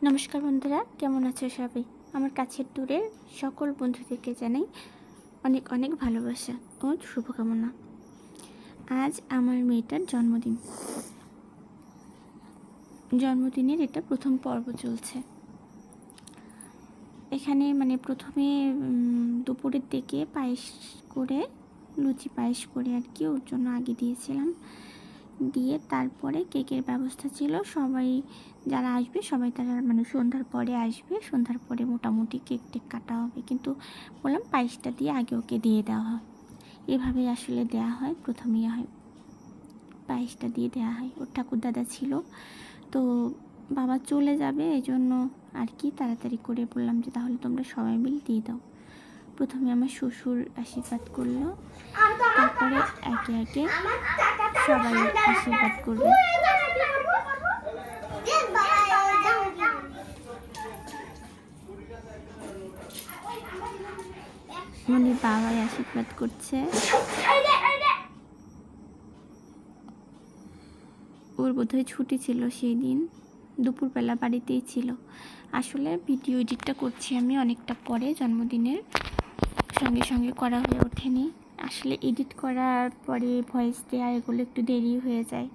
নমস্কার বন্ধুরা, কেমন আছো সবাই? আমার কাছের দূরের সকল বন্ধুদেরকে জানাই অনেক অনেক ভালোবাসা ও শুভকামনা। আজ আমার মেয়েটার জন্মদিনের এটা প্রথম পর্ব চলছে। এখানে প্রথমে দুপুরের দিকে লুচি পায়েস করে আর কি ওর জন্য আগে দিয়েছিলাম। দিয়ে তারপরে কেকের ব্যবস্থা ছিল। সবাই যারা আসবে সবাই তারা সন্ধ্যার পরে আসবে। সন্ধ্যার পরে মোটামুটি কেক টেক কাটা হবে, কিন্তু বললাম পায়েসটা দিয়ে আগে ওকে দিয়ে দেওয়া হয়। এভাবেই আসলে দেওয়া হয়, প্রথমেই হয় পায়েসটা দিয়ে দেওয়া হয়। ওর ঠাকুরদাদা ছিল, তো বাবা চলে যাবে, এই জন্য আর কি তাড়াতাড়ি করে বললাম যে তাহলে তোমরা সবাই মিলে দিয়ে দাও। প্রথমে আমার শ্বশুর আশীর্বাদ করলো, তারপরে একে একে সবাই আশীর্বাদ করবে। বাবাই আশীর্বাদ করছে। ওর বোধহয় ছুটি ছিল সেই দিন, দুপুরবেলা বাড়িতেই ছিল। আসলে ভিডিও এডিটটা করছি আমি অনেকটা পরে, জন্মদিনের সঙ্গে সঙ্গে করা হয়ে ওঠেনি। আসলে এডিট করার পরে ভয়েস দেওয়া এগুলো একটু দেরি হয়ে যায়,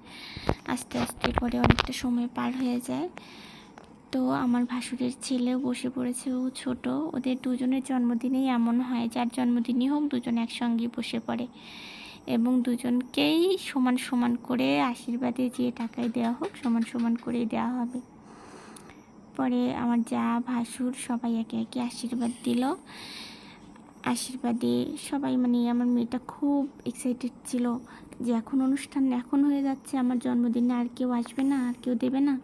আস্তে আস্তে পরে অনেকটা সময় পার হয়ে যায়। তো আমার ভাসুরের ছেলেও বসে পড়েছে, ও ছোট। ওদের দুজনের জন্মদিনেই এমন হয়, যার জন্মদিনই হোক দুজন একসঙ্গে বসে পড়ে এবং দুজনকেই সমান সমান করে আশীর্বাদে যে টাকায় দেওয়া হোক সমান সমান করেই দেওয়া হবে। পরে আমার যা ভাসুর সবাই একে একে আশীর্বাদ দিল। আশীর্বাদে সবাই আমার মেয়েটা খুব এক্সাইটেড ছিল যে এখন অনুষ্ঠান এখন হয়ে যাচ্ছে, আমার জন্মদিনে আর কেউ আসবে না, আর কেউ দেবে না।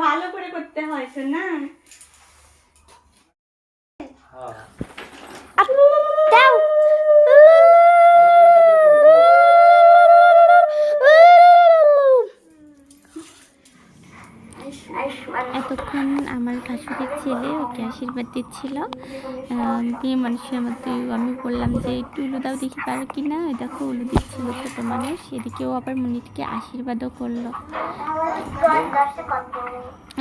ভালো করে করতে হয় না। এতক্ষণ আমার ভাসুরের ছেলে ওকে আশীর্বাদ দিচ্ছিল, দিয়ে মানুষের মধ্যে আমি বললাম যে একটু উলু দাও দেখি পারো কি না। দেখো উলু দিচ্ছিল ছোটো মানুষ, এদিকেও আবার মনিটিকে আশীর্বাদও করলো।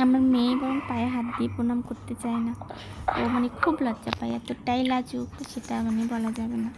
আমার মেয়ে বরং পায়ে হাত দিয়ে প্রণাম করতে চায় না, ও খুব লজ্জা পায়, এতটাই লাজুক সেটা বলা যাবে না।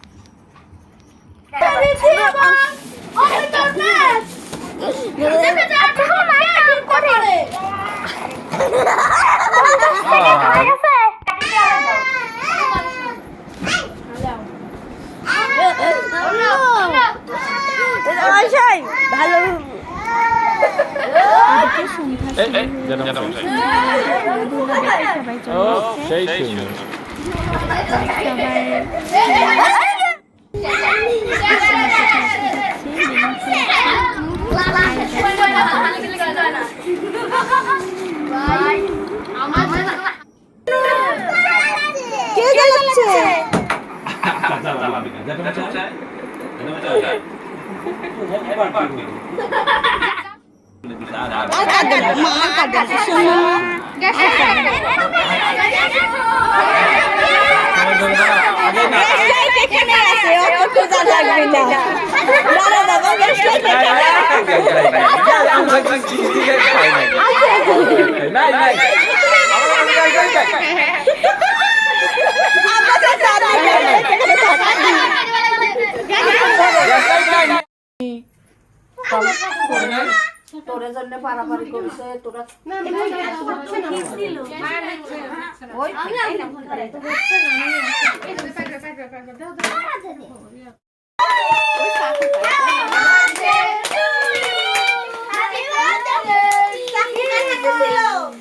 তোরে জন্য পারাপারি করছে তোরা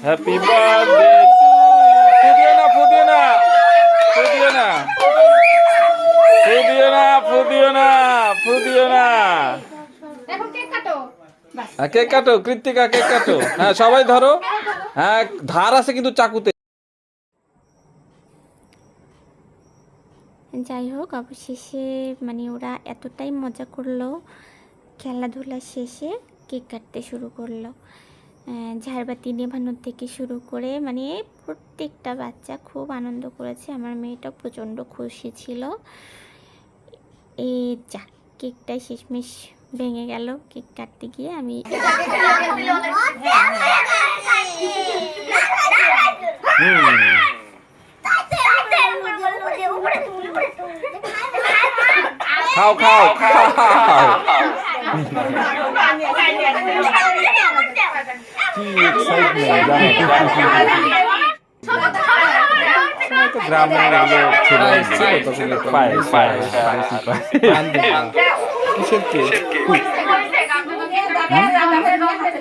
হ্যাপি বার্থডে ফুদিও না এখন কেক কাটো কৃত্তিকা, কেক কাটো। হ্যাঁ সবাই ধরো, হ্যাঁ ধার আছে কিন্তু চাকুতে। যাই হোক, অবশেষে ওরা এতটাই মজা করলো, খেলাধুলা শেষে কেক কাটতে শুরু করলো। ঝাড়বাতি নেভানোর থেকে শুরু করে মানে প্রত্যেকটা বাচ্চা খুব আনন্দ করেছে। আমার মেয়েটা প্রচণ্ড খুশি ছিল। এই যা কেকটাই শেষমেশ ভেঙে গেল কেক কাটতে গিয়ে। আমি খাও খাও খাও কি এক্সাইটমেন্ট জানো তো গ্রামে ছিল তো পায়েস পায়েস কিসের কেক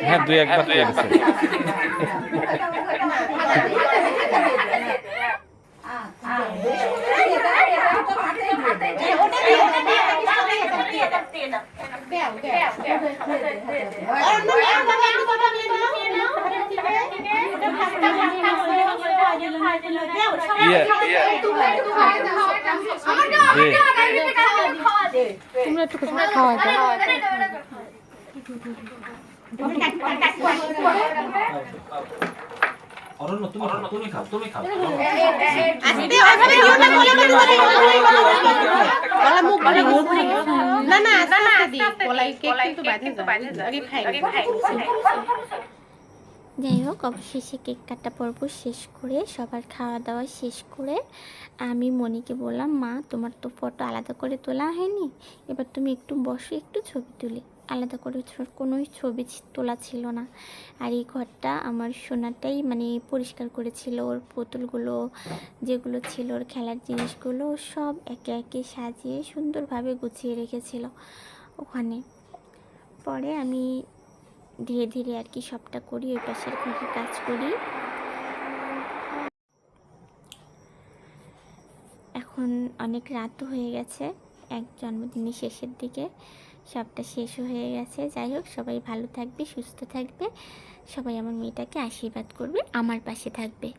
হ্যাঁ দুই একবার করেছে তোমরা একটু খাওয়া দাও। যাই হোক অবশেষে কেক কাটা পর্ব শেষ করে সবার খাওয়া দাওয়া শেষ করে আমি মনিকে বললাম, মা তোমার তো ফটো আলাদা করে তোলা হয়নি, এবার তুমি একটু বসো একটু ছবি তুলি। আলাদা করে কোনো ছবি তোলা ছিল না। আর এই ঘরটা আমার সোনাটাই মানে পরিষ্কার করেছিল, ওর পুতুলগুলো যেগুলো ছিল ওর খেলার জিনিসগুলো সব একে একে সাজিয়ে সুন্দরভাবে গুছিয়ে রেখেছিল ওখানে। পরে আমি ধীরে ধীরে আর কি সবটা করি, ওই পাশের ঘরে কাজ করি। এখন অনেক রাতও হয়ে গেছে, এক জন্মদিনের শেষের দিকে সবটা শেষও হয়ে গেছে। যাই হোক সবাই ভালো থাকবে, সুস্থ থাকবে, সবাই আমার মেয়েটাকে আশীর্বাদ করবে, আমার পাশে থাকবে।